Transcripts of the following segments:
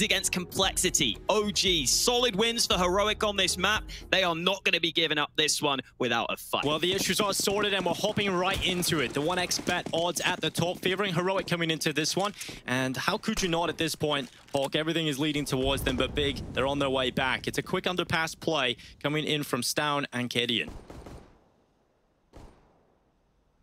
against complexity. OG, solid wins for Heroic on this map. They are not going to be giving up this one without a fight. Well, the issues are sorted and we're hopping right into it. The 1x bet odds at the top, favoring Heroic coming into this one. And how could you not at this point? Hawk, everything is leading towards them, but Big, they're on their way back. It's a quick underpass play coming in from Stown and Kadian.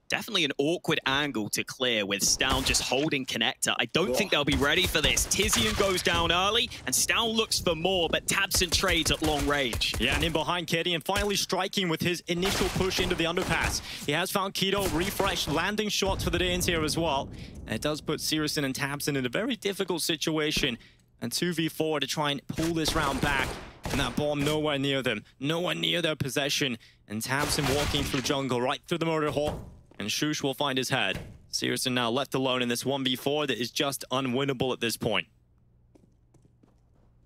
Definitely an awkward angle to clear with Stown just holding connector. I don't think they'll be ready for this. Tizian goes down early, and Stown looks for more, but Tabson trades at long range. Yeah, and in behind Kadian, finally striking with his initial push into the underpass. He has found Keto, refresh, landing shots for the Danes here as well. And it does put Searson and Tabson in a very difficult situation. And 2v4 to try and pull this round back. And that bomb nowhere near them, nowhere near their possession. And Tabson walking through jungle, right through the murder hole. And Shush will find his head. Searson now left alone in this 1v4 that is just unwinnable at this point.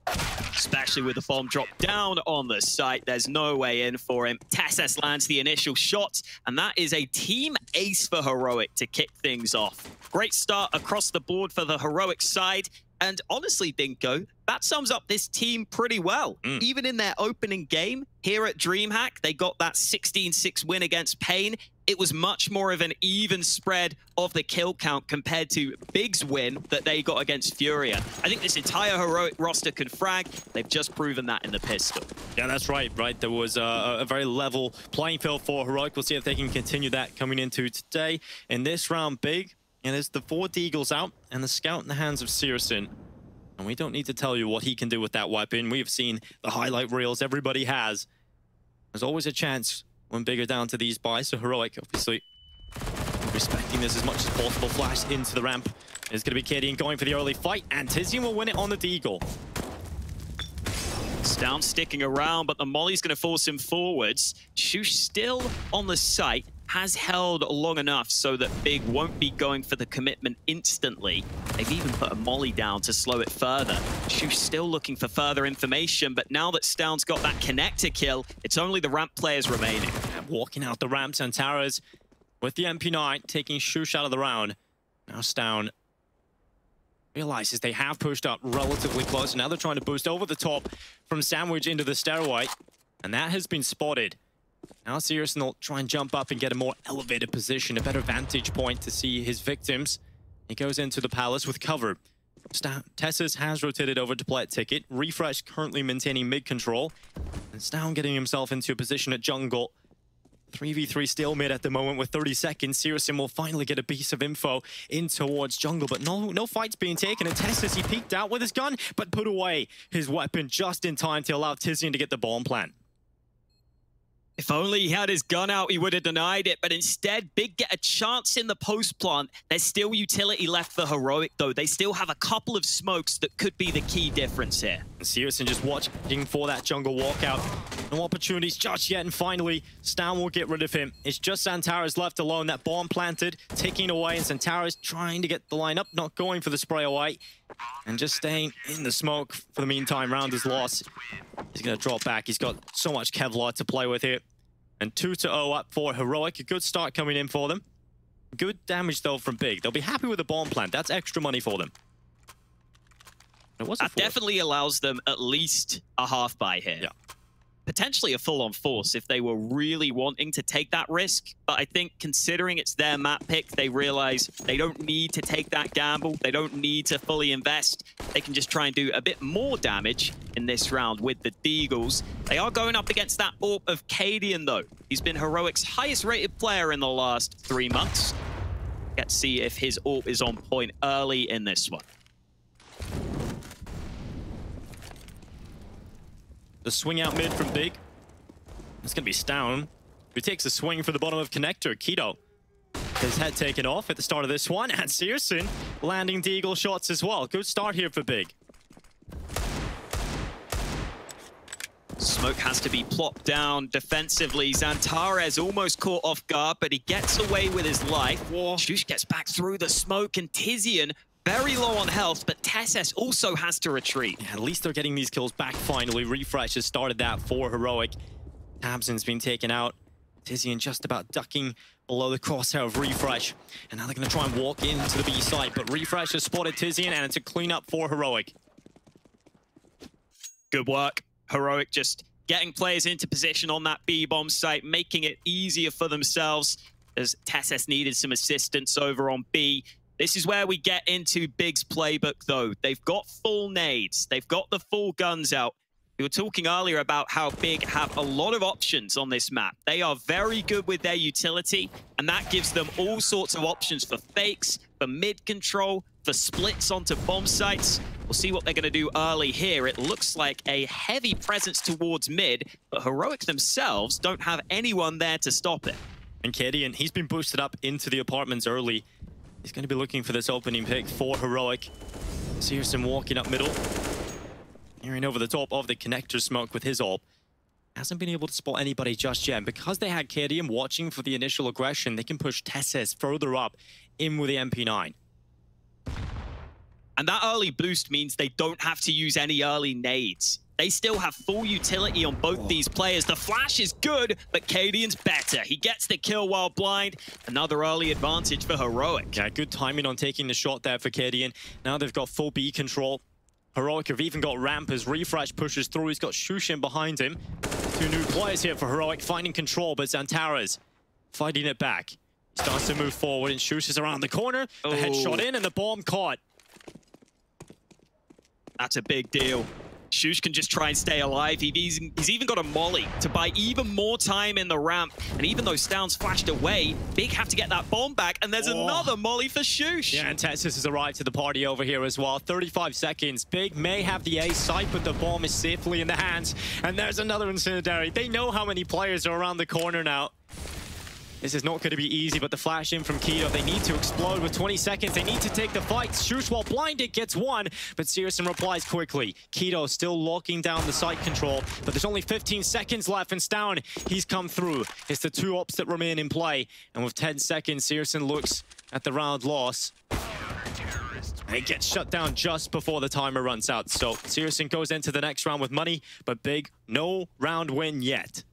Especially with the bomb drop down on the site. There's no way in for him. Tesses lands the initial shot, and that is a team ace for Heroic to kick things off. Great start across the board for the Heroic side. And honestly, Dinko, that sums up this team pretty well. Even in their opening game here at DreamHack, they got that 16-6 win against Pain. It was much more of an even spread of the kill count compared to Big's win that they got against Furia. I think this entire Heroic roster can frag. They've just proven that in the pistol. Yeah, that's right. There was a very level playing field for Heroic. We'll see if they can continue that coming into today. In this round, Big, and there's the 4 Deagles out and the scout in the hands of Searson. And we don't need to tell you what he can do with that weapon. We've seen the highlight reels everybody has. There's always a chance when Big are down to these buys. So Heroic, obviously, respecting this as much as possible. Flash into the ramp. It's going to be Kadian going for the early fight. And Tizian will win it on the Deagle. Stown sticking around, but the Molly's going to force him forwards. Shush still on the site. Has held long enough so that Big won't be going for the commitment instantly. They've even put a molly down to slow it further. Shush still looking for further information, but now that Stown's got that connector kill, it's only the ramp players remaining. And walking out the ramp, Santaras with the MP9, taking Shush out of the round. Now Stown realizes they have pushed up relatively close, and now they're trying to boost over the top from Sandwich into the stairway, and that has been spotted. Now Searson will try and jump up and get a more elevated position, a better vantage point to see his victims. He goes into the palace with cover. Tessus has rotated over to play at ticket. Refresh currently maintaining mid-control. And Stown getting himself into a position at jungle. 3v3 stalemate at the moment with 30 seconds. Searson will finally get a piece of info in towards jungle, but no fights being taken. And Tessus, he peeked out with his gun, but put away his weapon just in time to allow Tizian to get the bomb plant. If only he had his gun out, he would have denied it. But instead, Big get a chance in the post plant. There's still utility left for Heroic, though. They still have a couple of smokes that could be the key difference here. Searson just watching for that jungle walkout. No opportunities just yet, and finally, Stown will get rid of him. It's just Santaras left alone. That bomb planted, ticking away, and Santaras trying to get the line up, not going for the spray away, and just staying in the smoke for the meantime. Round is lost. He's going to drop back. He's got so much Kevlar to play with here. And 2-0 up for Heroic. A good start coming in for them. Good damage, though, from Big. They'll be happy with the bomb plant. That's extra money for them. That definitely allows them at least a half buy here. Yeah. Potentially a full-on force if they were really wanting to take that risk. But I think considering it's their map pick, they realize they don't need to take that gamble. They don't need to fully invest. They can just try and do a bit more damage in this round with the Deagles. They are going up against that AWP of Kadian, though. He's been Heroic's highest-rated player in the last 3 months. Let's see if his AWP is on point early in this one. The swing out mid from Big. It's going to be Stown, who takes a swing for the bottom of connector. Keto, his head taken off at the start of this one. And Searson landing Deagle shots as well. Good start here for Big. Smoke has to be plopped down defensively. Zantares almost caught off guard, but he gets away with his life. Shush gets back through the smoke, and Tizian very low on health, but Tessus also has to retreat. Yeah, at least they're getting these kills back finally. Refresh has started that for Heroic. Tabson's been taken out. Tizian just about ducking below the crosshair of Refresh. And now they're going to try and walk into the B site, but Refresh has spotted Tizian, and it's a cleanup for Heroic. Good work. Heroic just getting players into position on that B-bomb site, making it easier for themselves as TeSeS needed some assistance over on B. This is where we get into Big's playbook, though. They've got full nades. They've got the full guns out. We were talking earlier about how Big have a lot of options on this map. They are very good with their utility, and that gives them all sorts of options for fakes, for mid control, for splits onto bomb sites. We'll see what they're going to do early here. It looks like a heavy presence towards mid, but Heroic themselves don't have anyone there to stop it. And Kadian, he's been boosted up into the apartments early. He's going to be looking for this opening pick for Heroic. Searson walking up middle. Hearing over the top of the connector smoke with his ult. Hasn't been able to spot anybody just yet. And because they had Kadian watching for the initial aggression, they can push TeSeS further up in with the MP9. And that early boost means they don't have to use any early nades. They still have full utility on both these players. The flash is good, but Kadian's better. He gets the kill while blind. Another early advantage for Heroic. Yeah, good timing on taking the shot there for Kadian. Now they've got full B control. Heroic have even got ramp as Refresh pushes through. He's got Shushin behind him. Two new players here for Heroic, finding control, but Xantares fighting it back. Starts to move forward, and Shushin's around the corner. The headshot in, and the bomb caught. That's a big deal. Shush can just try and stay alive. He's even got a molly to buy even more time in the ramp. And even though Stoun's flashed away, Big have to get that bomb back. And there's another molly for Shush. Yeah, and TeSeS has arrived to the party over here as well. 35 seconds. Big may have the A site, but the bomb is safely in the hands. And there's another incendiary. They know how many players are around the corner now. This is not going to be easy, but the flash in from Keto, they need to explode with 20 seconds. They need to take the fight. Shush, while blinded, gets one, but Searson replies quickly. Keto still locking down the site control, but there's only 15 seconds left, and Stoun, he's come through. It's the two ops that remain in play, and with 10 seconds, Searson looks at the round loss. He gets shut down just before the timer runs out, so Searson goes into the next round with money, but Big, no round win yet.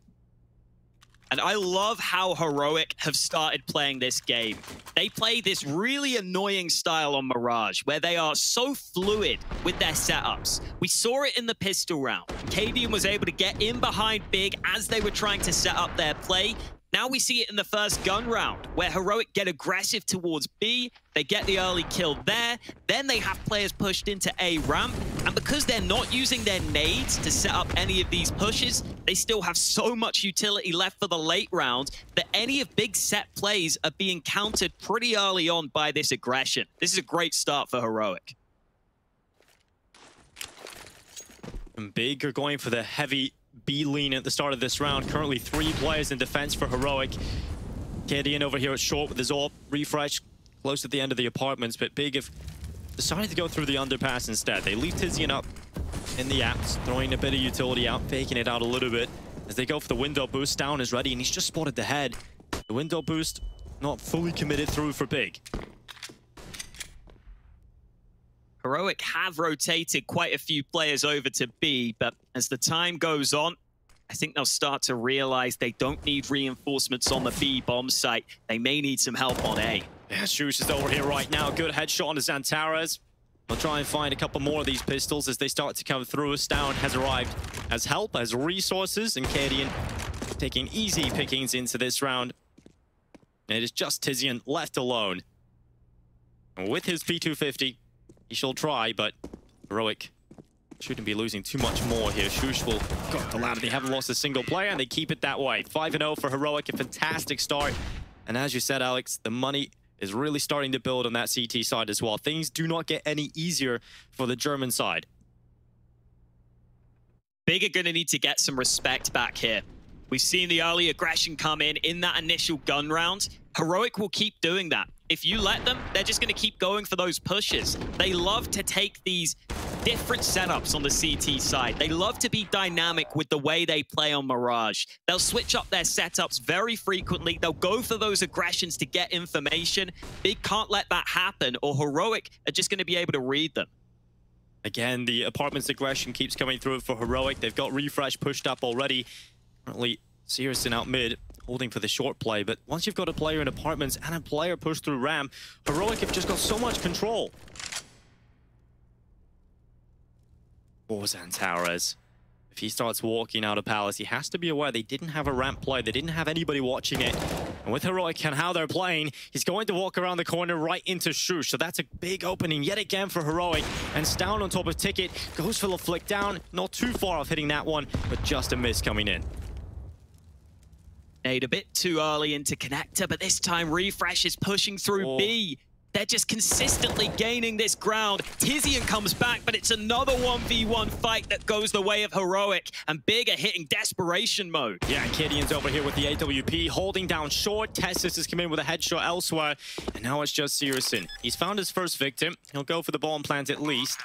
And I love how Heroic have started playing this game. They play this really annoying style on Mirage, where they are so fluid with their setups. We saw it in the pistol round. Kadian was able to get in behind Big as they were trying to set up their play. Now we see it in the first gun round, where Heroic get aggressive towards B, they get the early kill there, then they have players pushed into A ramp, and because they're not using their nades to set up any of these pushes, they still have so much utility left for the late round that any of Big's set plays are being countered pretty early on by this aggression. This is a great start for Heroic. And Big are going for the heavy B lean at the start of this round. Currently 3 players in defense for Heroic. Kadian over here at short with his ult. Refresh close at the end of the apartments, but Big have decided to go through the underpass instead. They leave Tizian up in the apps, throwing a bit of utility out, faking it out a little bit. As they go for the window boost, Stoun is ready, and he's just spotted the head. The window boost not fully committed through for Big. Heroic have rotated quite a few players over to B, but as the time goes on, I think they'll start to realize they don't need reinforcements on the B bomb site. They may need some help on A. Yeah, Shush is over here right now. Good headshot on Xantares. We'll try and find a couple more of these pistols as they start to come through. Stoun has arrived as help, as resources, and Kadian taking easy pickings into this round. And it is just Tizian left alone. And with his P250, he shall try, but Heroic shouldn't be losing too much more here. Shush will go up the ladder. They haven't lost a single player, and they keep it that way. 5-0 for Heroic, a fantastic start. And as you said, Alex, the money is really starting to build on that CT side as well. Things do not get any easier for the German side. Big are going to need to get some respect back here. We've seen the early aggression come in that initial gun round. Heroic will keep doing that. If you let them, they're just going to keep going for those pushes. They love to take these different setups on the CT side. They love to be dynamic with the way they play on Mirage. They'll switch up their setups very frequently. They'll go for those aggressions to get information. Big can't let that happen, or Heroic are just going to be able to read them. Again, the apartments aggression keeps coming through for Heroic. They've got Refresh pushed up already. Currently, Searson out mid, holding for the short play. But once you've got a player in apartments and a player pushed through ramp, Heroic have just got so much control. Oh, Xantares. If he starts walking out of Palace, he has to be aware they didn't have a ramp play. They didn't have anybody watching it. And with Heroic and how they're playing, he's going to walk around the corner right into Shush. So that's a big opening yet again for Heroic. And Stown on top of Ticket goes for the flick down. Not too far off hitting that one, but just a miss coming in. Nade a bit too early into connector, but this time Refresh is pushing through B. They're just consistently gaining this ground. Tizian comes back, but it's another 1v1 fight that goes the way of Heroic, and Big are hitting desperation mode. Yeah, Kidian's over here with the AWP, holding down short. Tessus has come in with a headshot elsewhere, and now it's just Searson. He's found his first victim. He'll go for the bomb plant at least.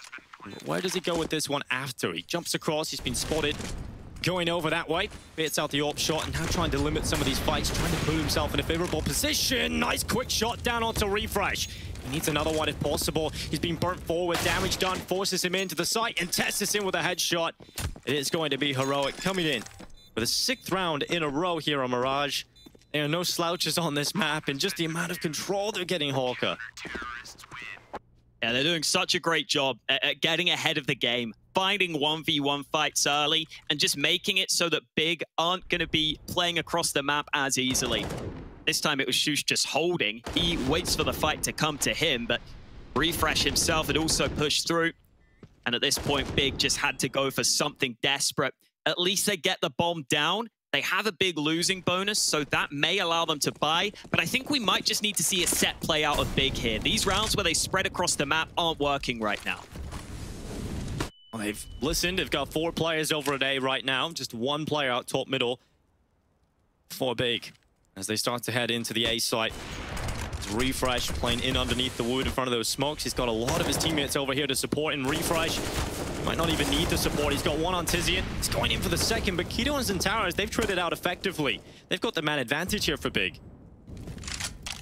Where does he go with this one after? He jumps across, he's been spotted. Going over that way, bits out the AWP shot, and now trying to limit some of these fights, trying to put himself in a favorable position. Nice quick shot down onto Refresh. He needs another one if possible. He's been burnt forward, damage done, forces him into the site, and tests us in with a headshot. It is going to be Heroic coming in for the 6th round in a row here on Mirage. There are no slouches on this map, and just the amount of control they're getting, Hawker. Yeah, they're doing such a great job at getting ahead of the game, finding 1v1 fights early, and just making it so that Big aren't going to be playing across the map as easily. This time it was Shush just holding. He waits for the fight to come to him, but Refresh himself had also pushed through. And at this point, Big just had to go for something desperate. At least they get the bomb down. They have a big losing bonus, so that may allow them to buy. But I think we might just need to see a set play out of Big here. These rounds where they spread across the map aren't working right now. Well, they've listened. They've got 4 players over at A right now. Just 1 player out top middle for Big. As they start to head into the A site. It's Refresh playing in underneath the wood in front of those smokes. He's got a lot of his teammates over here to support in Refresh. Might not even need the support. He's got one on Tizian. He's going in for the second, but Keto and Zentaras, they've traded out effectively. They've got the man advantage here for Big.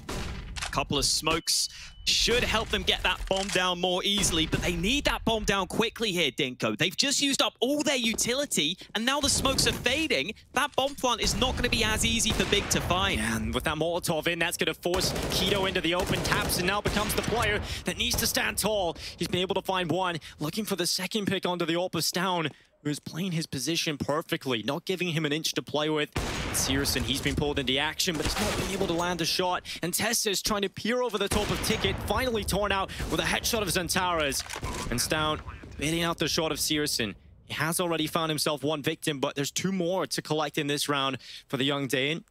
A couple of smokes should help them get that bomb down more easily, but they need that bomb down quickly here, Dinko. They've just used up all their utility, and now the smokes are fading. That bomb plant is not going to be as easy for Big to find. Yeah, and with that Molotov in, that's going to force Keto into the open. Taps and now becomes the player that needs to stand tall. He's been able to find one, looking for the second pick onto the AWP of Stown, who's playing his position perfectly, not giving him an inch to play with. Searson, he's been pulled into action, but he's not been able to land a shot. And Tessa is trying to peer over the top of Ticket, finally torn out with a headshot of Zentaras. And Stown bidding out the shot of Searson. He has already found himself 1 victim, but there's 2 more to collect in this round for the young Dane.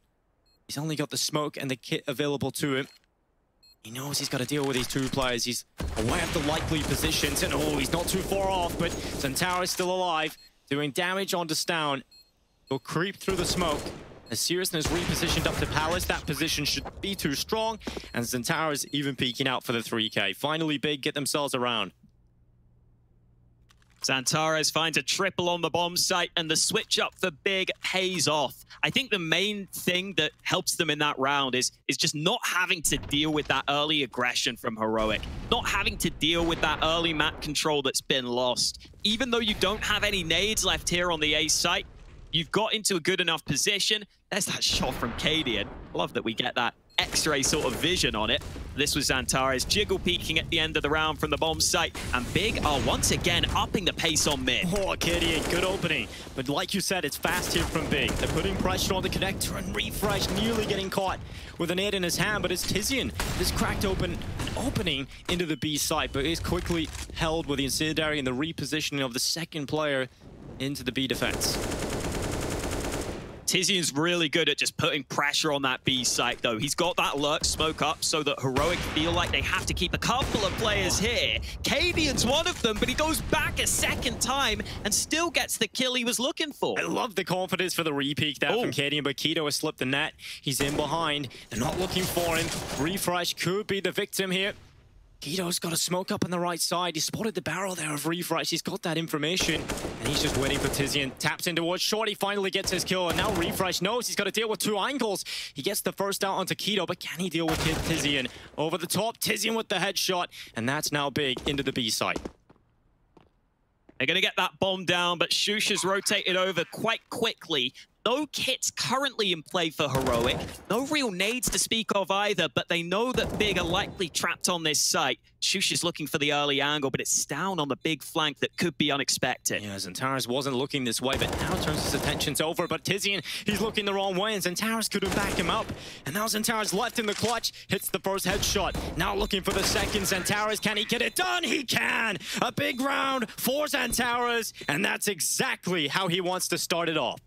He's only got the smoke and the kit available to him. He knows he's got to deal with these 2 players. He's aware of the likely positions, and oh, he's not too far off, but Zentaras still alive, doing damage onto Stown. He'll creep through the smoke. As Searson is repositioned up to Palace, that position should be too strong, and Zentaras even peeking out for the 3K. Finally, Big get themselves around. Zentaras finds a triple on the bomb site, and the switch up for Big pays off. I think the main thing that helps them in that round is just not having to deal with that early aggression from Heroic, not having to deal with that early map control that's been lost. Even though you don't have any nades left here on the A site, you've got into a good enough position. There's that shot from Cadian. Love that we get that X-ray sort of vision on it. This was Zentaras jiggle peeking at the end of the round from the bomb site, and Big are once again upping the pace on mid. Oh, Cadian, good opening. But like you said, it's fast here from Big. They're putting pressure on the connector, and Refresh nearly getting caught with an nade in his hand, but it's Tizian that's cracked open an opening into the B site, but is quickly held with the incendiary and the repositioning of the second player into the B defense. Tizian's really good at just putting pressure on that B site, though. He's got that lurk smoke up so that Heroic feel like they have to keep a couple of players here. Cadian's one of them, but he goes back a second time and still gets the kill he was looking for. I love the confidence for the repeat there from Cadian, but Keto has slipped the net. He's in behind. They're not looking for him. Refresh could be the victim here. Keto's got a smoke up on the right side. He spotted the barrel there of Refresh. He's got that information. And he's just waiting for Tizian. Taps in towards Short. He finally gets his kill. And now Refresh knows he's got to deal with 2 angles. He gets the first out onto Keto, but can he deal with Tizian? Over the top, Tizian with the headshot. And that's now Big into the B site. They're going to get that bomb down, but Shush has rotated over quite quickly. No kits currently in play for Heroic. No real nades to speak of either, but they know that Big are likely trapped on this site. Shush is looking for the early angle, but it's down on the big flank that could be unexpected. Yeah, Xantares wasn't looking this way, but now turns his attentions over. But Tizian, he's looking the wrong way, and Xantares couldn't back him up. And now Xantares left in the clutch, hits the first headshot. Now looking for the second. Xantares, can he get it done? He can! A big round for Xantares, and that's exactly how he wants to start it off.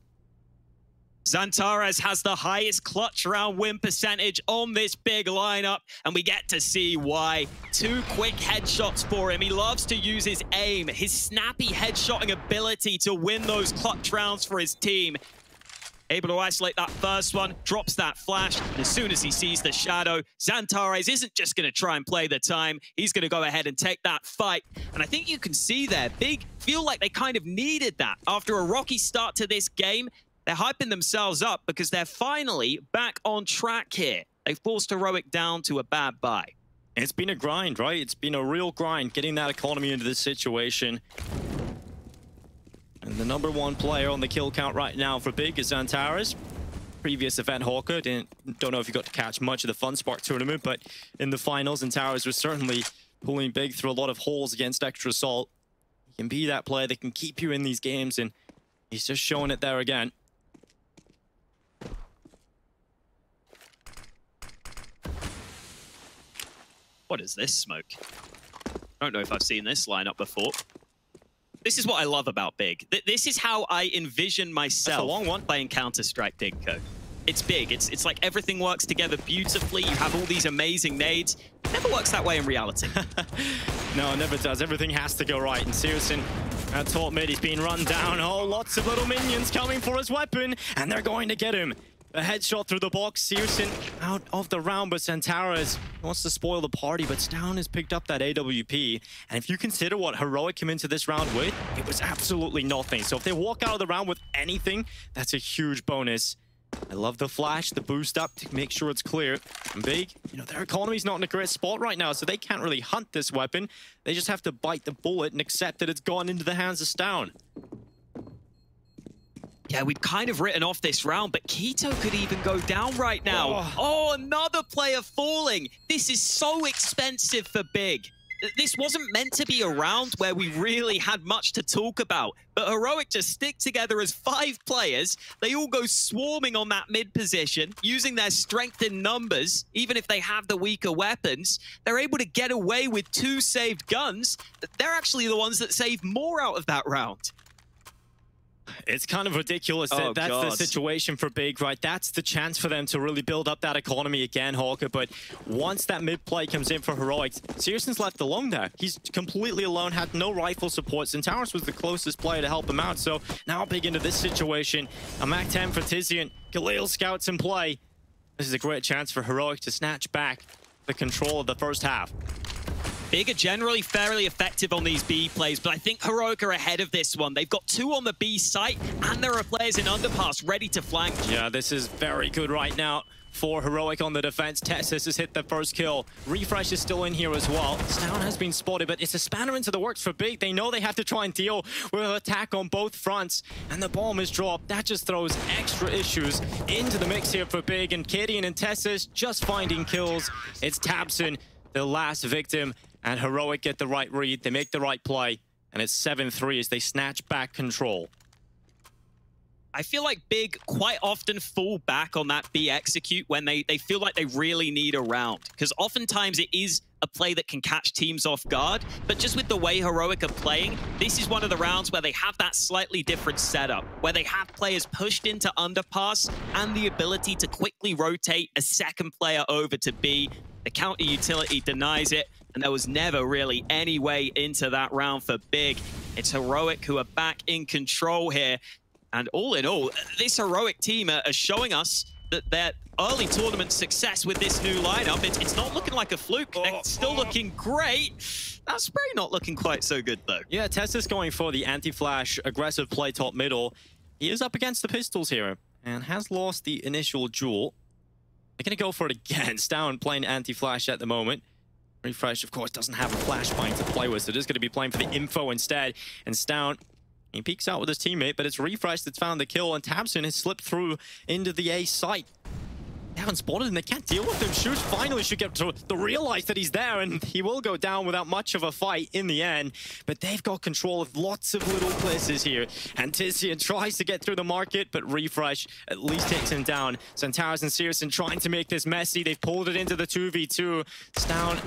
Xantares has the highest clutch round win percentage on this big lineup, and we get to see why. 2 quick headshots for him. He loves to use his aim, his snappy headshotting ability to win those clutch rounds for his team. Able to isolate that first one, drops that flash, and as soon as he sees the shadow, Xantares isn't just going to try and play the time. He's going to go ahead and take that fight. And I think you can see there, Big feel like they kind of needed that. After a rocky start to this game, they're hyping themselves up because they're finally back on track here. They forced Heroic down to a bad bye. It's been a grind, right? It's been a real grind getting that economy into this situation. And the #1 player on the kill count right now for Big is Xantares. Previous event Hawker, don't know if you got to catch much of the FunSpark tournament, but in the finals, Xantares was certainly pulling Big through a lot of holes against Extra Assault. He can be that player that can keep you in these games, and he's just showing it there again. What is this smoke? I don't know if I've seen this lineup before. This is what I love about Big. This is how I envision myself playing Counter-Strike Dinko. It's Big. It's like everything works together beautifully. You have all these amazing nades. It never works that way in reality. No, it never does. Everything has to go right. And Searson at top mid, he's being run down. Oh, lots of little minions coming for his weapon, and they're going to get him. A headshot through the box. Searson out of the round, but Xantares wants to spoil the party, but Stown has picked up that AWP. And if you consider what Heroic came into this round with, it was absolutely nothing. So if they walk out of the round with anything, that's a huge bonus. I love the flash, the boost up to make sure it's clear. And Big, you know, their economy's not in a great spot right now, so they can't really hunt this weapon. They just have to bite the bullet and accept that it's gone into the hands of Stown. Yeah, we've kind of written off this round, but Keto could even go down right now. Oh, another player falling. This is so expensive for Big. This wasn't meant to be a round where we really had much to talk about, but Heroic just stick together as 5 players. They all go swarming on that mid position, using their strength in numbers, even if they have the weaker weapons. They're able to get away with 2 saved guns. They're actually the ones that save more out of that round. It's kind of ridiculous that that's the situation for Big, right? That's the chance for them to really build up that economy again, Hawker. But once that mid play comes in for Heroics, Searson's left alone there. He's completely alone, had no rifle support. Xantares was the closest player to help him out. So now Big into this situation. A Mac 10 for Tizian. Galil scouts in play. This is a great chance for Heroic to snatch back the control of the first half. Big are generally fairly effective on these B plays, but I think Heroic are ahead of this one. They've got 2 on the B site, and there are players in underpass ready to flank. Yeah, this is very good right now for Heroic on the defense. Tessus has hit the first kill. Refresh is still in here as well. Stown has been spotted, but it's a spanner into the works for Big. They know they have to try and deal with an attack on both fronts, and the bomb is dropped. That just throws extra issues into the mix here for Big, and Kadian and Tessus just finding kills. It's Tabson, the last victim, and Heroic get the right read. They make the right play, and it's 7-3 as they snatch back control. I feel like Big quite often fall back on that B execute when they feel like they really need a round. Because oftentimes it is a play that can catch teams off guard. But just with the way Heroic are playing, this is one of the rounds where they have that slightly different setup, where they have players pushed into underpass and the ability to quickly rotate a second player over to B. The counter utility denies it, and there was never really any way into that round for Big. It's Heroic who are back in control here. And all in all, this Heroic team are showing us that their early tournament success with this new lineup, it's not looking like a fluke. They're still looking great. That spray not looking quite so good, though. Yeah, Tessa's going for the anti-flash, aggressive play top middle. He is up against the pistols here and has lost the initial duel. They're going to go for it again. Stown playing anti-flash at the moment. Refresh, of course, doesn't have a flashbang to play with, so just going to be playing for the info instead. And Stown, He peeks out with his teammate, but it's Refresh that's found the kill, and tabseN has slipped through into the A site. They haven't spotted him, they can't deal with him. Sjuush finally should get to realize that he's there, and he will go down without much of a fight in the end. But they've got control of lots of little places here. And tiziaN tries to get through the market, but Refresh at least takes him down. Xantares and CSGO trying to make this messy. They've pulled it into the 2v2. Stavn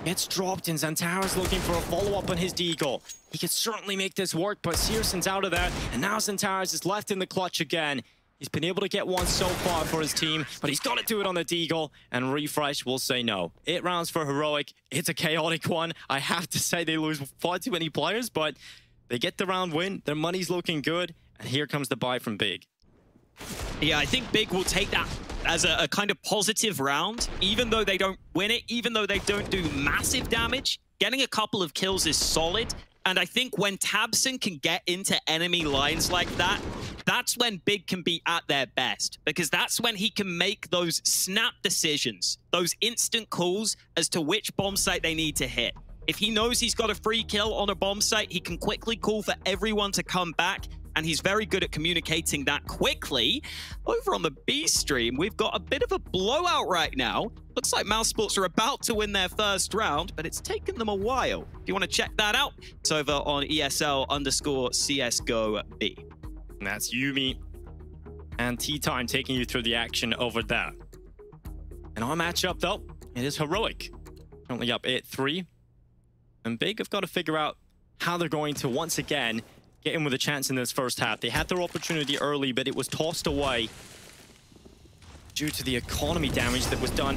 gets dropped, and Xantares looking for a follow-up on his deagle. He could certainly make this work, but CSGO's out of there, and now Xantares is left in the clutch again. He's been able to get one so far for his team, but he's got to do it on the deagle, and Refresh will say no. 8 rounds for Heroic. It's a chaotic one. I have to say they lose far too many players, but they get the round win. Their money's looking good, and here comes the buy from Big. Yeah, I think Big will take that as a kind of positive round, even though they don't win it, even though they don't do massive damage. Getting a couple of kills is solid. And I think when tabseN can get into enemy lines like that, that's when Big can be at their best. Because that's when he can make those snap decisions, those instant calls as to which bomb site they need to hit. If he knows he's got a free kill on a bomb site, he can quickly call for everyone to come back. And he's very good at communicating that quickly. Over on the B stream, we've got a bit of a blowout right now. Looks like Mousesports are about to win their first round, but it's taken them a while. If you want to check that out, it's over on ESL_CSGO B. And that's Yuumi and T-Time taking you through the action over there. And our matchup, though, it is Heroic. Currently up 8-3. And Big have got to figure out how they're going to, once again, get in with a chance in this first half. They had their opportunity early, but it was tossed away due to the economy damage that was done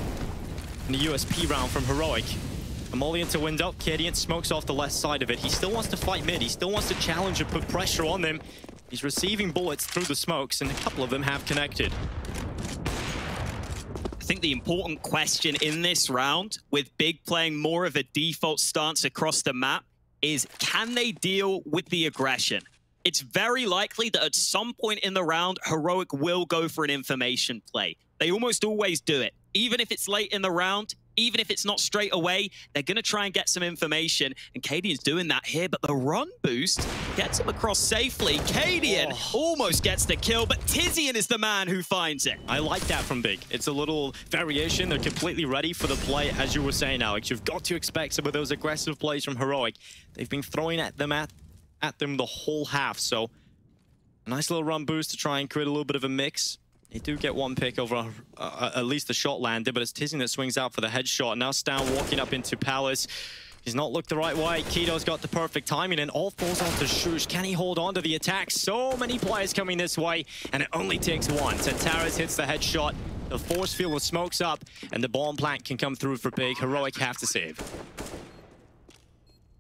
in the USP round from Heroic. Emolian to window. CSGO smokes off the left side of it. He still wants to fight mid. He still wants to challenge and put pressure on them. He's receiving bullets through the smokes, and a couple of them have connected. I think the important question in this round, with Big playing more of a default stance across the map, is can they deal with the aggression? It's very likely that at some point in the round, Heroic will go for an information play. They almost always do it. Even if it's late in the round, even if it's not straight away, they're going to try and get some information. And CSGO's doing that here, but the run boost gets him across safely. CSGO almost gets the kill, but tiziaN is the man who finds it. I like that from Big. It's a little variation. They're completely ready for the play, as you were saying, Alex. You've got to expect some of those aggressive plays from Heroic. They've been throwing at them the whole half, so a nice little run boost to try and create a little bit of a mix. They do get one pick over at least the shot landed, but it's tiziaN that swings out for the headshot. Now Stavn walking up into Palace. He's not looked the right way. Kido's got the perfect timing, and all falls onto Sjuush. Can he hold on to the attack? So many players coming this way, and it only takes one. Xantares hits the headshot. The force field smokes up, and the bomb plant can come through for Big. Heroic have to save.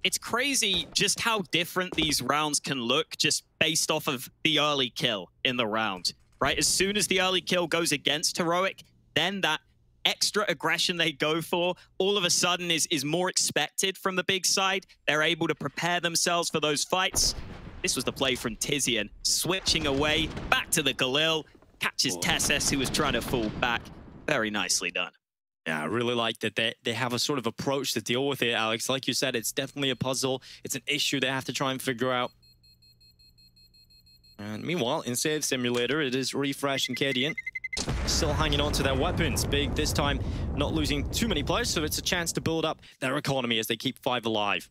It's crazy just how different these rounds can look just based off of the early kill in the round, right? As soon as the early kill goes against Heroic, then that extra aggression they go for all of a sudden is more expected from the Big side. They're able to prepare themselves for those fights. This was the play from tiziaN, switching away, back to the Galil, catches TeSeS, who was trying to fall back. Very nicely done. Yeah, I really like that they have a sort of approach to deal with it, Alex. Like you said, it's definitely a puzzle. It's an issue they have to try and figure out. And meanwhile, in Save Simulator, it is Refresh and CSGO still hanging on to their weapons. Big this time not losing too many players, so it's a chance to build up their economy as they keep 5 alive.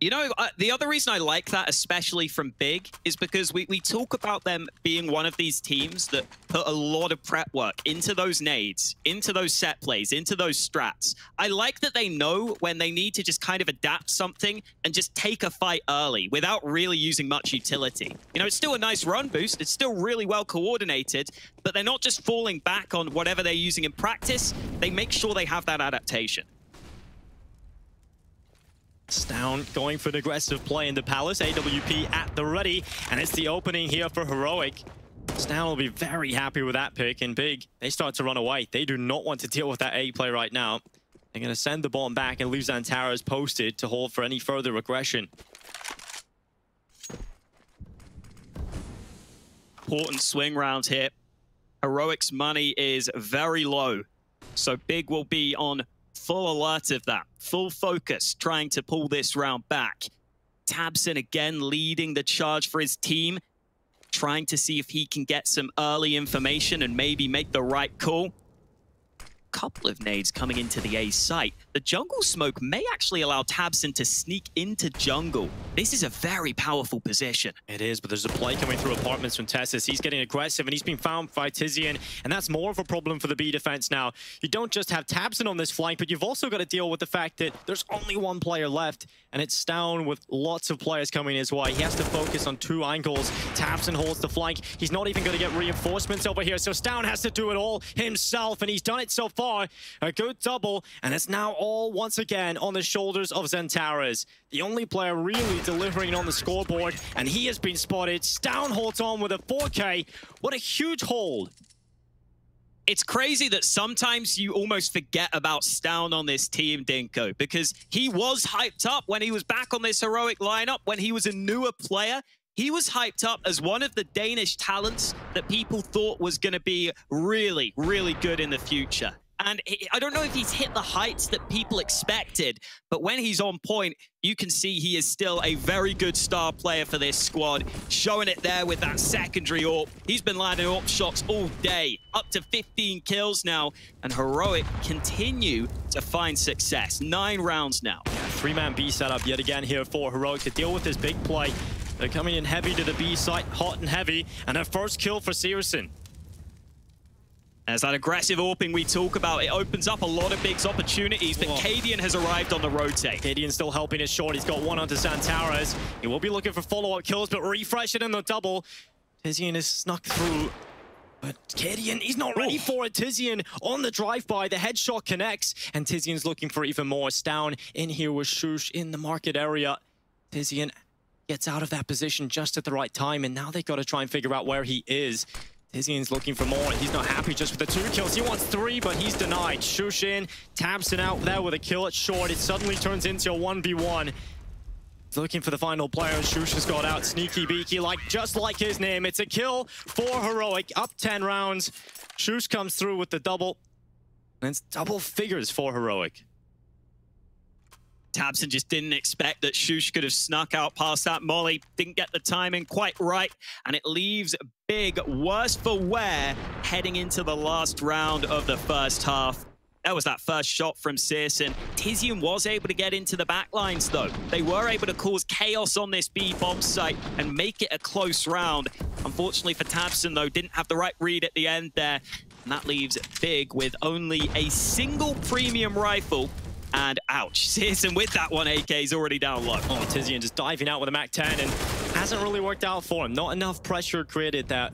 You know, the other reason I like that, especially from Big, is because we talk about them being one of these teams that put a lot of prep work into those nades, into those set plays, into those strats. I like that they know when they need to just kind of adapt something and just take a fight early without really using much utility. You know, it's still a nice run boost. It's still really well coordinated, but they're not just falling back on whatever they're using in practice. They make sure they have that adaptation. Stavn going for an aggressive play in the Palace. AWP at the ready, and it's the opening here for Heroic. Stavn will be very happy with that pick, and Big, they start to run away. They do not want to deal with that A play right now. They're going to send the bomb back and leave Xantares posted to hold for any further aggression. Important swing round here. Heroic's money is very low, so Big will be on full alert of that, full focus, trying to pull this round back. Tabson again leading the charge for his team, trying to see if he can get some early information and maybe make the right call. Couple of nades coming into the A site. The jungle smoke may actually allow Tabson to sneak into jungle. This is a very powerful position. It is, but there's a play coming through apartments from Tessus. He's getting aggressive, and he's been found by Tizian, and that's more of a problem for the B defense now. You don't just have Tabson on this flank, but you've also got to deal with the fact that there's only one player left, and it's Stown with lots of players coming his way. He has to focus on 2 angles. Tabson holds the flank. He's not even going to get reinforcements over here, so Stown has to do it all himself, and he's done it so far. A good double, and it's now all once again on the shoulders of Xantares. The only player really delivering on the scoreboard, and he has been spotted. Stown holds on with a 4K. What a huge hold. It's crazy that sometimes you almost forget about Stown on this team, Dinko, because he was hyped up when he was back on this heroic lineup, when he was a newer player. He was hyped up as one of the Danish talents that people thought was going to be really, really good in the future. And I don't know if he's hit the heights that people expected, but when he's on point, you can see he is still a very good star player for this squad, showing it there with that secondary AWP. He's been landing AWP shots all day, up to 15 kills now, and Heroic continue to find success. 9 rounds now. Yeah, 3-man B setup yet again here for Heroic to deal with this big play. They're coming in heavy to the B site, hot and heavy, and a first kill for Searson. As that aggressive AWPing we talk about, it opens up a lot of big opportunities, but Cadian has arrived on the rotate. Cadian still helping his short. He's got one onto Xantares. He will be looking for follow-up kills, but refresh it in the double. Tizian is snuck through, but Cadian, he's not ready for it. Tizian on the drive-by, the headshot connects, and Tizian's looking for even more. Stown in here with Shush in the market area. Tizian gets out of that position just at the right time, and now they've got to try and figure out where he is. Tizian's looking for more. He's not happy just with the 2 kills. He wants 3, but he's denied. Shush in, Tabson out there with a kill at short. It suddenly turns into a 1v1. He's looking for the final player, and Shush has got out. Sneaky beaky, just like his name. It's a kill for Heroic, up 10 rounds. Shush comes through with the double, and it's double figures for Heroic. Tabson just didn't expect that Shush could have snuck out past that molly. Didn't get the timing quite right, and it leaves Big worse for wear heading into the last round of the first half. That was that first shot from Searson. Tizian was able to get into the backlines, though. They were able to cause chaos on this B bomb site and make it a close round. Unfortunately for Tabson, though, didn't have the right read at the end there. And that leaves Big with only a single premium rifle. And ouch, Searson with that one, AK's already down low. Oh, Tizian just diving out with a MAC-10 and hasn't really worked out for him. Not enough pressure created that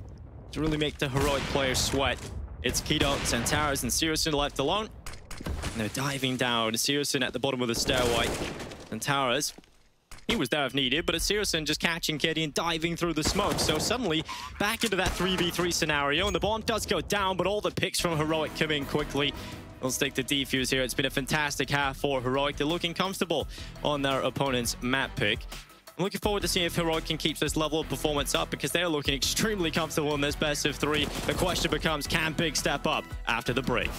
to really make the Heroic players sweat. It's Kido, Xantares, and Searson left alone. And they're diving down. Searson at the bottom of the stairway. Xantares, he was there if needed, but it's Searson just catching Kitty and diving through the smoke. So suddenly, back into that 3v3 scenario, and the bomb does go down, but all the picks from Heroic come in quickly. Let's take the defuse here. It's been a fantastic half for Heroic. They're looking comfortable on their opponent's map pick. I'm looking forward to seeing if Heroic can keep this level of performance up, because they're looking extremely comfortable in this best of 3. The question becomes, can Big step up after the break?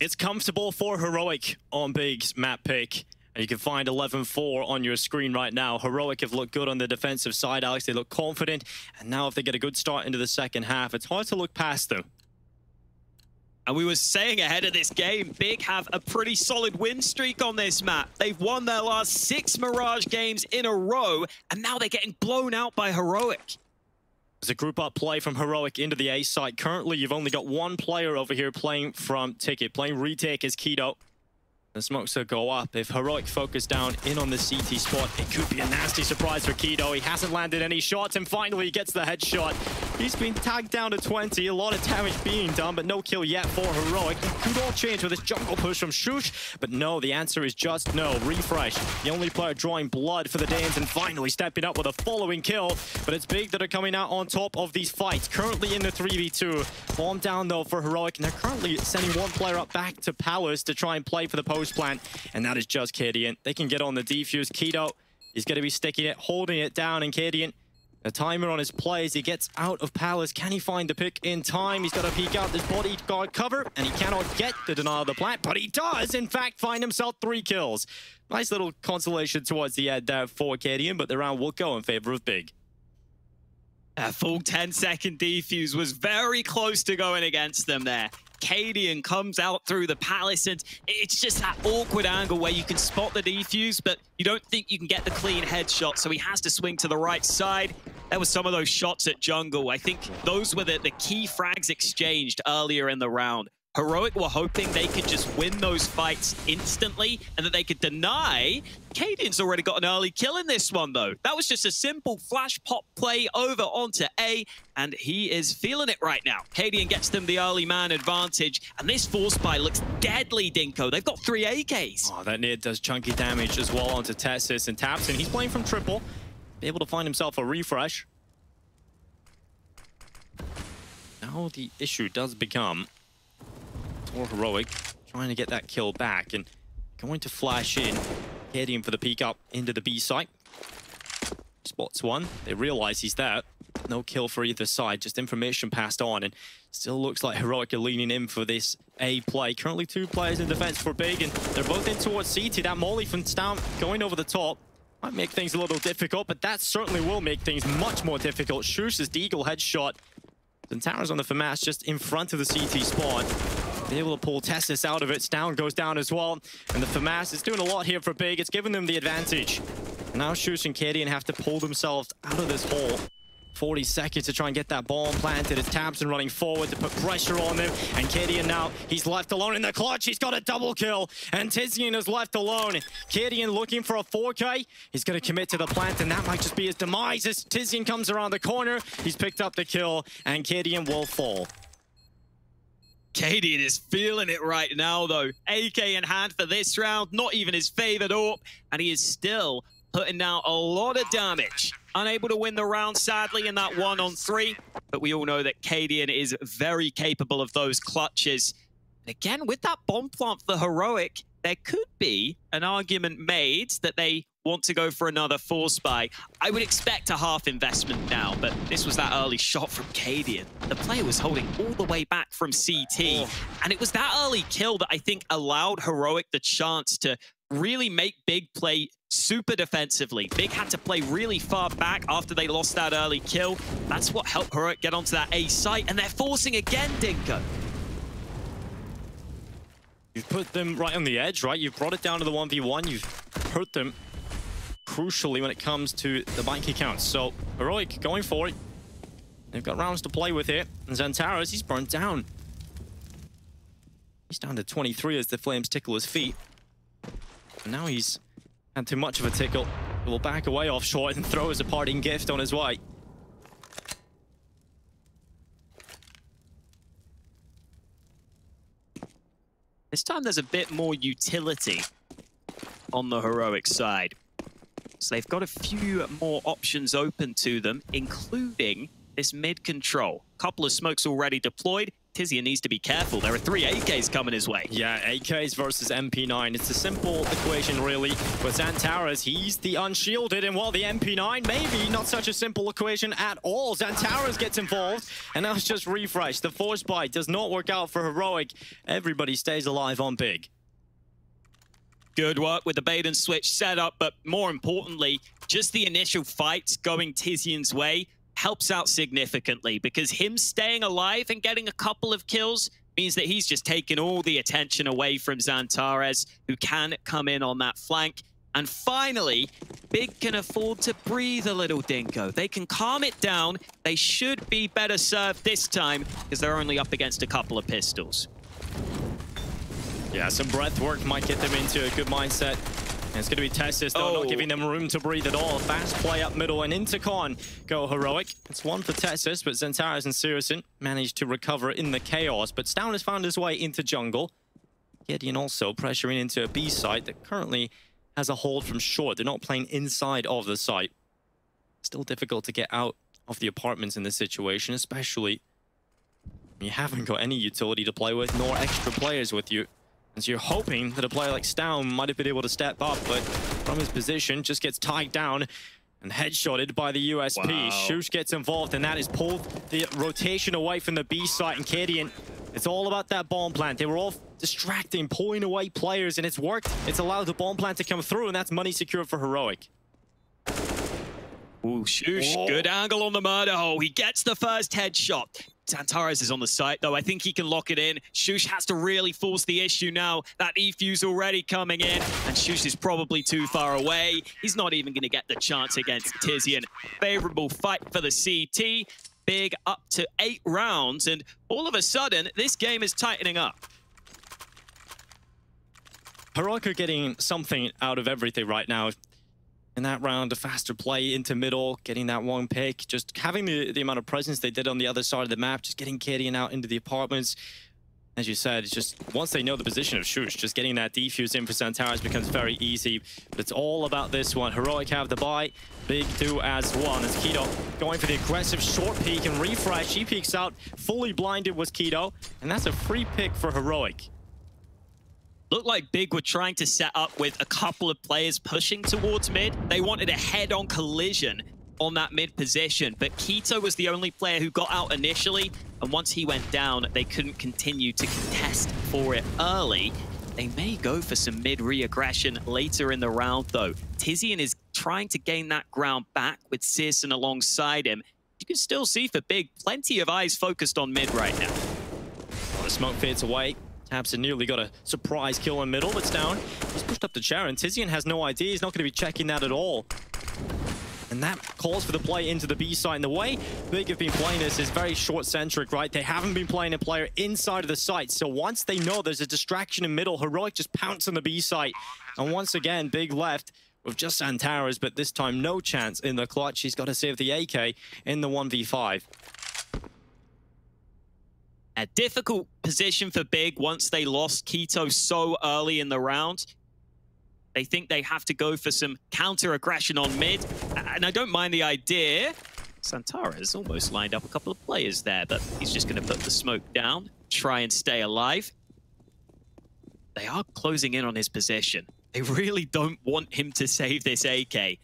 It's comfortable for Heroic on Big's map pick. And you can find 11-4 on your screen right now. Heroic have looked good on the defensive side, Alex. They look confident. And now if they get a good start into the second half, it's hard to look past them. And we were saying ahead of this game, Big have a pretty solid win streak on this map. They've won their last 6 Mirage games in a row, and now they're getting blown out by Heroic. There's a group up play from Heroic into the A site. Currently, you've only got one player over here playing from Ticket. Playing retake is Keto. The smokes will go up. If Heroic focus down in on the CT spot, it could be a nasty surprise for Keto. He hasn't landed any shots, and finally he gets the headshot. He's been tagged down to 20. A lot of damage being done, but no kill yet for Heroic. It could all change with this jungle push from Shush, but no, the answer is just no. Refresh, the only player drawing blood for the Danes, and finally stepping up with a following kill. But it's Big that are coming out on top of these fights. Currently in the 3v2. Bomb down though for Heroic, and they're currently sending one player up back to Palace to try and play for the post plant, and that is just Cadian. They can get on the defuse. Keto is going to be sticking it, holding it down, and Cadian, a timer on his plays. He gets out of Palace. Can he find the pick in time? He's got to peek out this bodyguard cover, and he cannot get the denial of the plant, but he does, in fact, find himself 3 kills. Nice little consolation towards the end there for Cadian, but the round will go in favor of Big. A full 10-second defuse was very close to going against them there. Cadian comes out through the Palace, and it's just that awkward angle where you can spot the defuse, but you don't think you can get the clean headshot, so he has to swing to the right side. There were some of those shots at jungle. I think those were the key frags exchanged earlier in the round. Heroic were hoping they could just win those fights instantly and that they could deny. Cadian's already got an early kill in this one, though. That was just a simple flash pop play over onto A, and he is feeling it right now. Cadian gets them the early man advantage, and this force buy looks deadly, Dinko. They've got 3 AKs. Oh, that nade does chunky damage as well onto Tessis and Tapson. He's playing from triple, able to find himself a refresh. Now the issue does become for Heroic trying to get that kill back and going to flash in. Cadian for the peek up into the B site. Spots one. They realize he's there. No kill for either side, just information passed on, and still looks like Heroic are leaning in for this A play. Currently 2 players in defense for Big, and they're both in towards CT. That molly from Stam going over the top might make things a little difficult, but that certainly will make things much more difficult. Shush's Deagle headshot. Zantara's on the FAMAS just in front of the CT spawn. They're able to pull Testis out of it. Stown goes down as well. And the FAMAS is doing a lot here for Big. It's giving them the advantage. Now Shush and Cadian have to pull themselves out of this hole. 40 seconds to try and get that bomb planted. It's Tapson running forward to put pressure on them. And Cadian now, he's left alone in the clutch. He's got a double kill. And Tizian is left alone. Cadian looking for a 4K. He's going to commit to the plant, and that might just be his demise. As Tizian comes around the corner, he's picked up the kill, and Cadian will fall. Cadian is feeling it right now, though. AK in hand for this round, not even his favored AWP, and he is still putting down a lot of damage. Unable to win the round, sadly, in that 1-on-3, but we all know that Cadian is very capable of those clutches. And again, with that bomb plant for Heroic, there could be an argument made that they want to go for another force buy. I would expect a half investment now, but this was that early shot from Cadian. The player was holding all the way back from CT, and it was that early kill that I think allowed Heroic the chance to really make Big play super defensively. Big had to play really far back after they lost that early kill. That's what helped Heroic get onto that A site, and they're forcing again, Dinko. You've put them right on the edge, right? You've brought it down to the 1v1. You've hurt them crucially when it comes to the bank accounts. So Heroic going for it. They've got rounds to play with here. And Xantaras, he's burnt down. He's down to 23 as the flames tickle his feet. And now he's had too much of a tickle. He will back away off short and throw as a parting gift on his way. This time there's a bit more utility on the Heroic side. So they've got a few more options open to them, including this mid control. Couple of smokes already deployed. Tizian needs to be careful. There are 3 AKs coming his way. Yeah, AKs versus MP9. It's a simple equation, really. But Xantares, he's the unshielded, and while the MP9, maybe not such a simple equation at all. Xantares gets involved, and now it's just refresh. The force bite does not work out for Heroic. Everybody stays alive on Big. Good work with the bait and switch setup, but more importantly, just the initial fights going Tizian's way helps out significantly, because him staying alive and getting a couple of kills means that he's just taken all the attention away from Xantares, who can come in on that flank. And finally, Big can afford to breathe a little, Dinko. They can calm it down. They should be better served this time, because they're only up against a couple of pistols. Yeah, some breath work might get them into a good mindset. And it's going to be Tessis, though, not giving them room to breathe at all. Fast play up middle and into Con. Go Heroic. It's one for Tessis, but Xantares and Sirison managed to recover in the chaos. But Stown has found his way into jungle. Gideon also pressuring into a B site that currently has a hold from short. They're not playing inside of the site. Still difficult to get out of the apartments in this situation, especially when you haven't got any utility to play with, nor extra players with you. And so you're hoping that a player like Stown might have been able to step up, but from his position, just gets tied down and headshotted by the USP. Wow. Shush gets involved, and that has pulled the rotation away from the B site. And Gideon, it's all about that bomb plant. They were all distracting, pulling away players, and it's worked. It's allowed the bomb plant to come through, and that's money secured for Heroic. Ooh, Shush, good angle on the murder hole. He gets the first headshot. Xantares is on the site, though. I think he can lock it in. Shush has to really force the issue now. That E-fuse already coming in, and Shush is probably too far away. He's not even going to get the chance against Tizian. Favorable fight for the CT. Big up to 8 rounds, and all of a sudden, this game is tightening up. Heroic are getting something out of everything right now. In that round, a faster play into middle, getting that one pick, just having the amount of presence they did on the other side of the map, just getting Gideon out into the apartments. As you said, it's just once they know the position of Shush, just getting that defuse in for Xantares becomes very easy. But it's all about this one. Heroic have the buy, Big do as one. As Keto going for the aggressive short peek and refresh. He peeks out, fully blinded was Keto, and that's a free pick for Heroic. Looked like Big were trying to set up with a couple of players pushing towards mid. They wanted a head-on collision on that mid position, but Keto was the only player who got out initially, and once he went down, they couldn't continue to contest for it early. They may go for some mid re-aggression later in the round, though. Tizian is trying to gain that ground back with Sirison alongside him. You can still see for Big, plenty of eyes focused on mid right now. Well, the smoke fades away. Tapson nearly got a surprise kill in middle. It's down. He's pushed up to Charon. Tizian has no idea. He's not going to be checking that at all. And that calls for the play into the B side. And the way Big have been playing this is very short-centric, right? They haven't been playing a player inside of the site. So once they know there's a distraction in middle, Heroic just pounce on the B site. And once again, Big left with just Xantares, but this time no chance in the clutch. He's got to save the AK in the 1v5. A difficult position for Big once they lost Keto so early in the round. They think they have to go for some counter-aggression on mid, and I don't mind the idea. Xantares almost lined up a couple of players there, but he's just going to put the smoke down, try and stay alive. They are closing in on his position. They really don't want him to save this AK.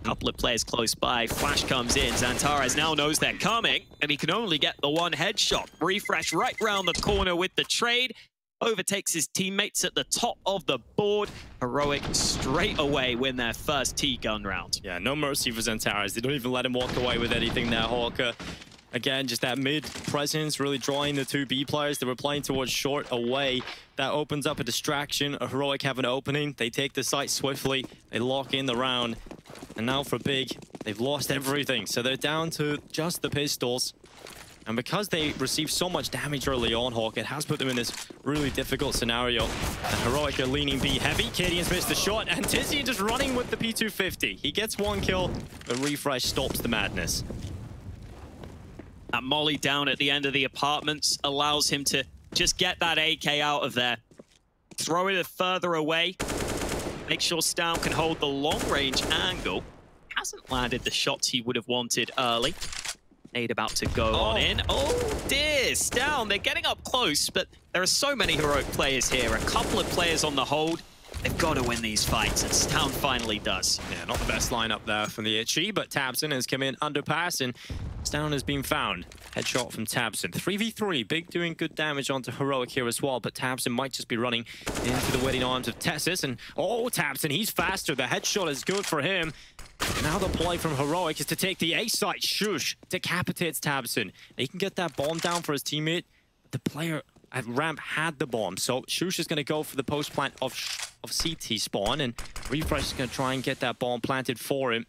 Couple of players close by. Flash comes in. Xantares now knows they're coming, and he can only get the one headshot. Refresh right round the corner with the trade. Overtakes his teammates at the top of the board. Heroic straight away win their first T-gun round. Yeah, no mercy for Xantares. They don't even let him walk away with anything there, Hawker. Again, just that mid presence really drawing the 2 B players that were playing towards short away. That opens up a distraction. A Heroic have an opening. They take the site swiftly. They lock in the round. And now for Big, they've lost everything. So they're down to just the pistols. And because they received so much damage early on, Hawk, it has put them in this really difficult scenario. And Heroic are leaning B heavy. Gideon's missed the shot, and Tizian just running with the P250. He gets one kill, but refresh stops the madness. That molly down at the end of the apartments allows him to just get that AK out of there. Throw it further away. Make sure Stown can hold the long-range angle. Hasn't landed the shots he would have wanted early. Nade about to go on in. Oh dear, down. They're getting up close, but there are so many heroic players here. A couple of players on the hold. They've got to win these fights, and Stown finally does. Yeah, not the best lineup there from the Itchy, but Tabson has come in underpass, and Stown has been found. Headshot from Tabson. 3v3, Big doing good damage onto Heroic here as well, but Tabson might just be running into the waiting arms of Tessus, and Tabson, he's faster. The headshot is good for him. Now the play from Heroic is to take the A site. Shush decapitates Tabson. He can get that bomb down for his teammate, but the player at ramp had the bomb, so Shush is going to go for the post plant of CT spawn, and Refresh is going to try and get that bomb planted for him.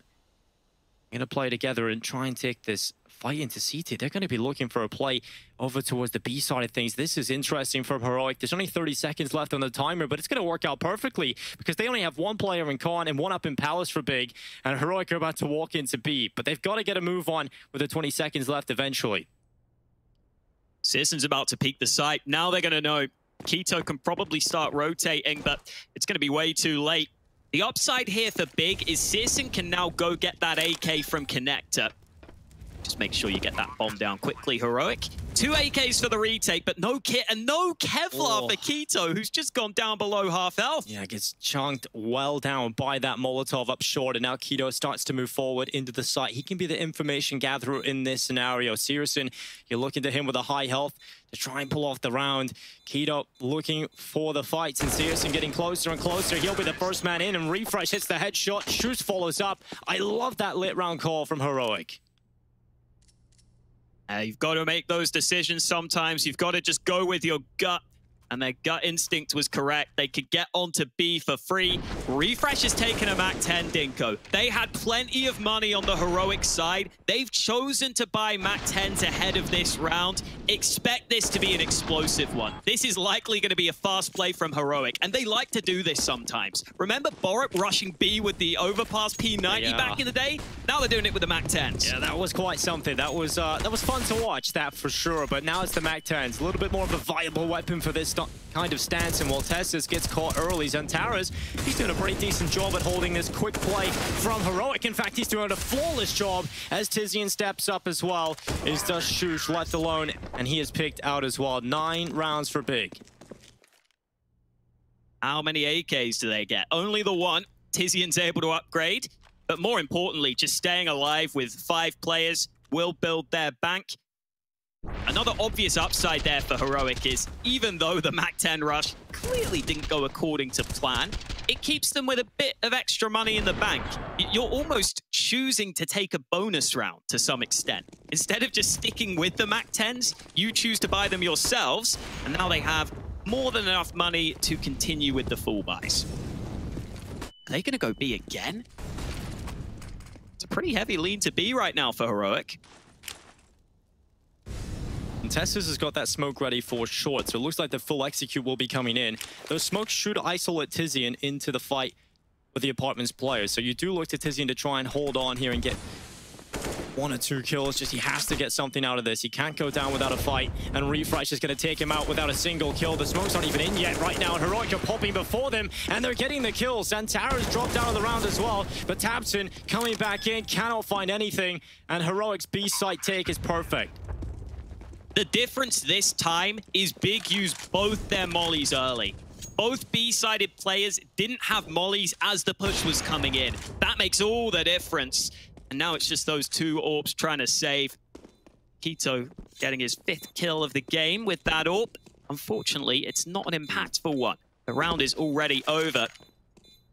Going to play together and try and take this fight into CT. They're going to be looking for a play over towards the B side of things. This is interesting from Heroic. There's only 30 seconds left on the timer, but it's going to work out perfectly because they only have one player in Con and one up in Palace for Big, and Heroic are about to walk into B, but they've got to get a move on with the 20 seconds left eventually. Searson's about to peek the site. Now they're going to know Keto can probably start rotating, but it's going to be way too late. The upside here for Big is Searson can now go get that AK from Connector. Just make sure you get that bomb down quickly, Heroic. 2 AKs for the retake, but no kit and no Kevlar for Keto, who's just gone down below half health. Yeah, gets chunked well down by that Molotov up short, and now Keto starts to move forward into the site. He can be the information gatherer in this scenario. Searson, you're looking to him with a high health to try and pull off the round. Keto looking for the fights, and Searson getting closer and closer. He'll be the first man in, and Refresh hits the headshot. Shoes follows up. I love that lit round call from Heroic. You've got to make those decisions sometimes. You've got to just go with your gut. And their gut instinct was correct. They could get onto B for free. Refresh has taken a MAC-10, Dinko. They had plenty of money on the Heroic side. They've chosen to buy MAC-10s ahead of this round. Expect this to be an explosive one. This is likely going to be a fast play from Heroic, and they like to do this sometimes. Remember Borup rushing B with the overpass P90 back in the day? Now they're doing it with the MAC-10s. Yeah, that was quite something. That was fun to watch, that for sure. But now it's the MAC-10s. A little bit more of a viable weapon for this kind of stance, and while Tessus gets caught early, Zantaras, he's doing a pretty decent job at holding this quick play from Heroic. In fact, he's doing a flawless job as Tizian steps up as well. Is just Shush left alone, and he is picked out as well. 9 rounds for Big. How many AKs do they get? Only the one. Tizian's able to upgrade, but more importantly, just staying alive with 5 players will build their bank. Another obvious upside there for Heroic is, even though the MAC-10 rush clearly didn't go according to plan, it keeps them with a bit of extra money in the bank. You're almost choosing to take a bonus round to some extent. Instead of just sticking with the MAC-10s, you choose to buy them yourselves, and now they have more than enough money to continue with the full buys. Are they going to go B again? It's a pretty heavy lean to B right now for Heroic. And Tessus has got that smoke ready for short, so it looks like the full execute will be coming in. Those smokes should isolate Tizian into the fight with the apartment's players. So you do look to Tizian to try and hold on here and get 1 or 2 kills. Just he has to get something out of this. He can't go down without a fight, and Refresh is going to take him out without a single kill. The smokes aren't even in yet right now, and Heroic are popping before them, and they're getting the kills. Santara's dropped down on the round as well, but Tabson coming back in, cannot find anything, and Heroic's B site take is perfect. The difference this time is Big used both their mollies early. Both B-sided players didn't have mollies as the push was coming in. That makes all the difference. And now it's just those 2 orbs trying to save. Keto getting his 5th kill of the game with that orb. Unfortunately, it's not an impactful one. The round is already over.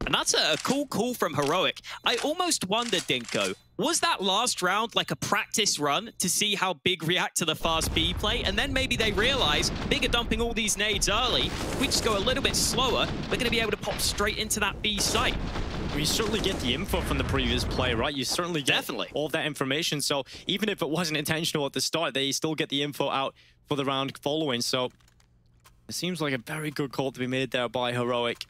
And that's a cool call from Heroic. I almost wondered, Dinko, was that last round like a practice run to see how Big react to the fast B play? And then maybe they realize Big are dumping all these nades early. If we just go a little bit slower, we're going to be able to pop straight into that B site. You certainly get the info from the previous play, right? You certainly get all of that information. So even if it wasn't intentional at the start, they still get the info out for the round following. So it seems like a very good call to be made there by Heroic.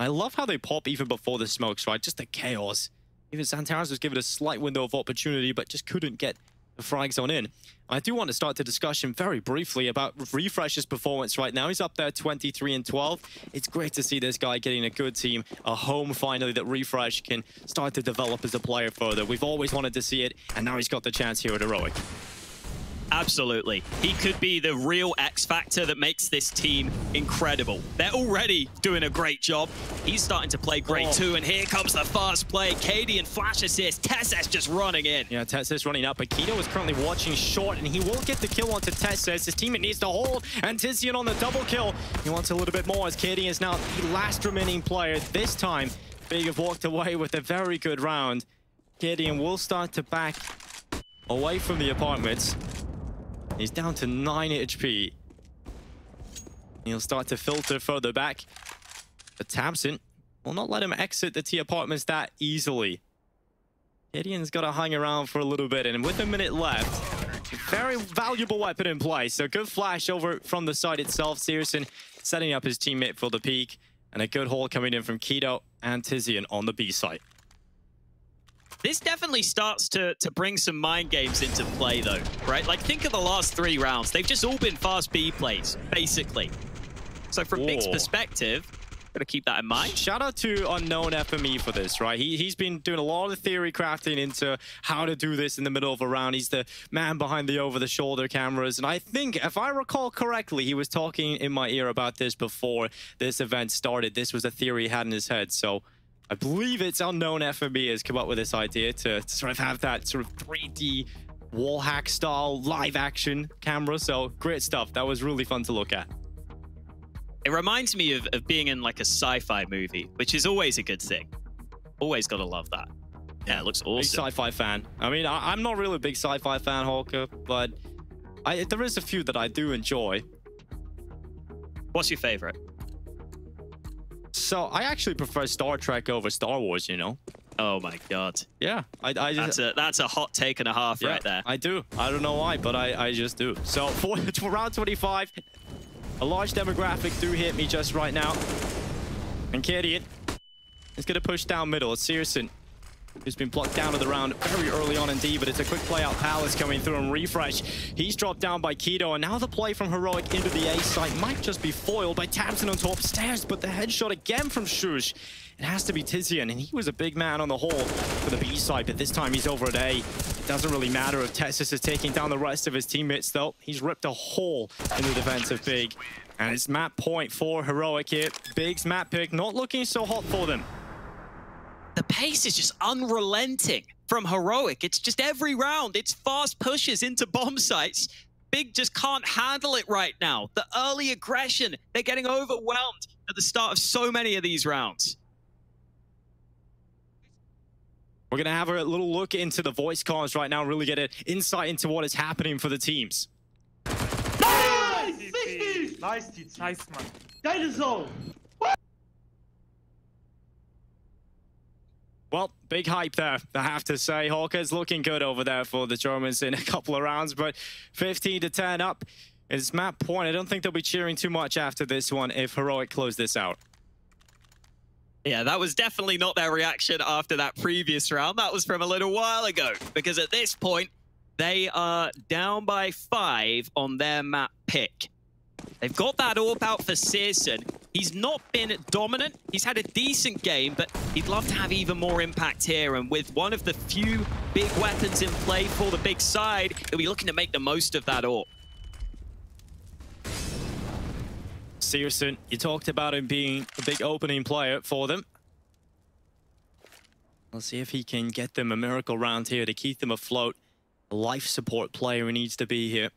I love how they pop even before the smokes, right? Just the chaos. Even Santaras was given a slight window of opportunity, but just couldn't get the frag zone in. I do want to start the discussion very briefly about Refresh's performance right now. He's up there 23-12. It's great to see this guy getting a good team, a home finally that Refresh can start to develop as a player further. We've always wanted to see it, and now he's got the chance here at Heroic. Absolutely. He could be the real X factor that makes this team incredible. They're already doing a great job. He's starting to play great too, and here comes the fast play. Cadian flash assist. Tessus just running in. Yeah, Tessus running up, but Keto is currently watching short, and he will get the kill onto Tessus. His teammate needs to hold, and Tizian on the double kill. He wants a little bit more as Cadian is now the last remaining player. This time, Big have walked away with a very good round. Cadian will start to back away from the apartments. He's down to 9 HP. He'll start to filter further back. But Tabson will not let him exit the T apartments that easily. Gideon's got to hang around for a little bit, and with a minute left, very valuable weapon in play. So good flash over from the side itself. Searson setting up his teammate for the peak, and a good haul coming in from Keto and Tizian on the B site. This definitely starts to bring some mind games into play, though, right? Like, think of the last 3 rounds. They've just all been fast B plays, basically. So from Big's perspective, gotta keep that in mind. Shout out to Unknown FME for this, right? He's been doing a lot of theory crafting into how to do this in the middle of a round. He's the man behind the over-the-shoulder cameras. And I think, if I recall correctly, he was talking in my ear about this before this event started. This was a theory he had in his head, so I believe it's Unknown FME has come up with this idea to sort of have that sort of 3D wall hack style live action camera. So great stuff. That was really fun to look at. It reminds me of being in like a sci-fi movie, which is always a good thing. Always gotta love that. Yeah, it looks awesome. Big sci-fi fan. I mean, I'm not really a big sci-fi fan, Hawker, but there is a few that I do enjoy. What's your favorite? So I actually prefer Star Trek over Star Wars, you know. Oh my god. Yeah, I just, that's a hot take and a half right there. I do. I don't know why, but I just do. So for round 25, a large demographic do hit me just right now. And Cadian is going to push down middle. It's Searson, who's been blocked down of the round very early on indeed, but it's a quick play out. Palace coming through and Refresh. He's dropped down by Keto, and now the play from Heroic into the A site might just be foiled by Tabson on top stairs, but the headshot again from Shush. It has to be Tizian, and he was a big man on the hole for the B side, but this time he's over at A. It doesn't really matter if Tessus is taking down the rest of his teammates, though. He's ripped a hole in the defense of Big, and it's map point for Heroic here. Big's map pick not looking so hot for them. The pace is just unrelenting from Heroic. It's just every round, it's fast pushes into bomb sites. Big just can't handle it right now. The early aggression, they're getting overwhelmed at the start of so many of these rounds. We're going to have a little look into the voice comms right now and really get an insight into what is happening for the teams. Nice! 60! Nice, TT. Nice, man. Geile zone! Well, big hype there, I have to say. Hawker's looking good over there for the Germans in a couple of rounds, but 15-10 up is map point. I don't think they'll be cheering too much after this one if Heroic close this out. Yeah, that was definitely not their reaction after that previous round. That was from a little while ago, because at this point, they are down by 5 on their map pick. They've got that AWP out for Searson. He's not been dominant. He's had a decent game, but he'd love to have even more impact here. And with one of the few big weapons in play for the big side, he'll be looking to make the most of that AWP. Searson, you talked about him being a big opening player for them. Let's see if he can get them a miracle round here to keep them afloat. A life support player who needs to be here.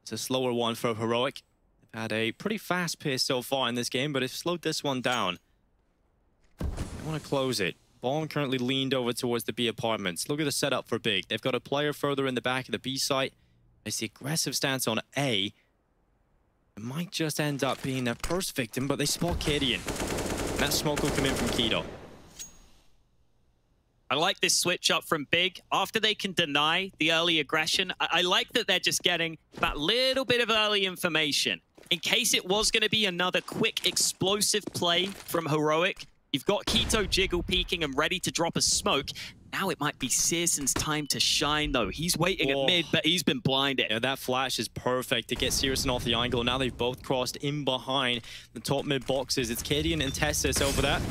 It's a slower one for Heroic. They've had a pretty fast pace so far in this game, but it's slowed this one down. They want to close it. Ball currently leaned over towards the B apartments. Look at the setup for Big. They've got a player further in the back of the B site. It's the aggressive stance on A. It might just end up being their first victim, but they spot Cadian. That smoke will come in from Keto. I like this switch up from Big. After they can deny the early aggression, I like that they're just getting that little bit of early information. In case it was going to be another quick, explosive play from Heroic, You've got Keto Jiggle peeking and ready to drop a smoke. Now it might be Searson's time to shine, though. He's waiting at mid, but he's been blinded. Yeah, that flash is perfect to get Searson off the angle. Now they've both crossed in behind the top mid boxes. It's Cadian and Tessus over there.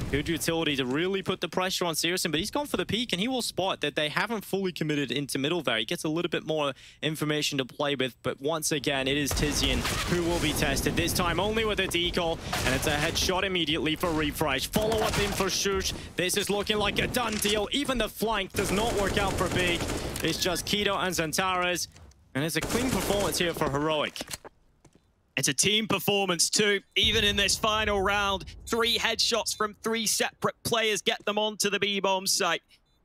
Good utility to really put the pressure on Searson, but he's gone for the peak, and he will spot that they haven't fully committed into middle there. He gets a little bit more information to play with, but once again, it is Tizian who will be tested, this time only with a decoy, and it's a headshot immediately for Refresh. Follow-up in for Shush. This is looking like a done deal. Even the flank does not work out for Big. It's just Keto and Zantares, and it's a clean performance here for Heroic. It's a team performance too, even in this final round. 3 headshots from 3 separate players get them onto the B-bomb site.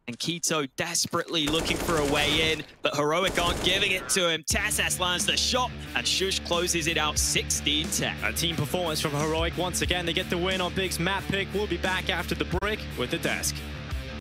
And Keto desperately looking for a way in, but Heroic aren't giving it to him. Tessus lands the shot, and Shush closes it out 16-10. A team performance from Heroic. Once again, they get the win on Big's map pick. We'll be back after the break with the desk.